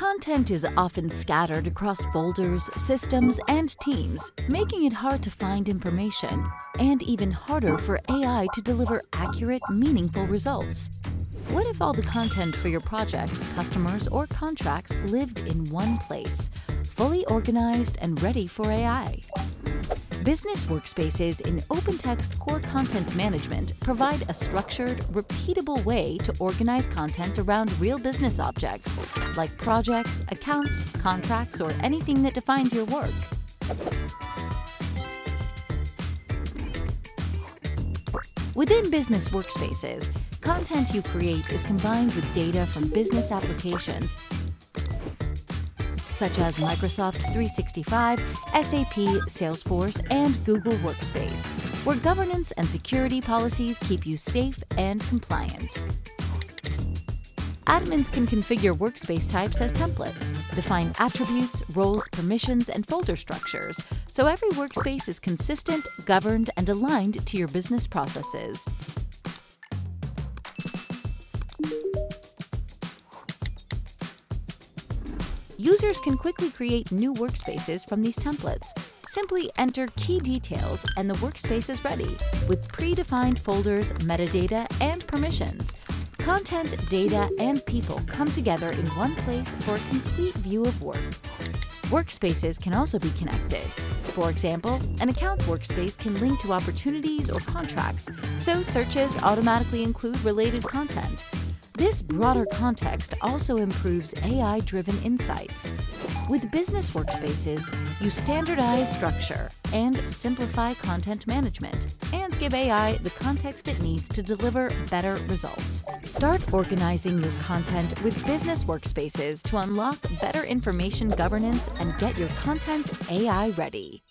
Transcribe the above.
Content is often scattered across folders, systems, and teams, making it hard to find information, and even harder for AI to deliver accurate, meaningful results. What if all the content for your projects, customers, or contracts lived in one place, fully organized and ready for AI? Business workspaces in OpenText Core Content Management provide a structured, repeatable way to organize content around real business objects, like projects, accounts, contracts, or anything that defines your work. Within business workspaces, content you create is combined with data from business applications such as Microsoft 365, SAP, Salesforce, and Google Workspace, where governance and security policies keep you safe and compliant. Admins can configure workspace types as templates, define attributes, roles, permissions, and folder structures, so every workspace is consistent, governed, and aligned to your business processes. Users can quickly create new workspaces from these templates. Simply enter key details and the workspace is ready, with predefined folders, metadata, and permissions. Content, data, and people come together in one place for a complete view of work. Workspaces can also be connected. For example, an account workspace can link to opportunities or contracts, so searches automatically include related content. This broader context also improves AI-driven insights. With business workspaces, you standardize structure and simplify content management, and give AI the context it needs to deliver better results. Start organizing your content with business workspaces to unlock better information governance and get your content AI ready.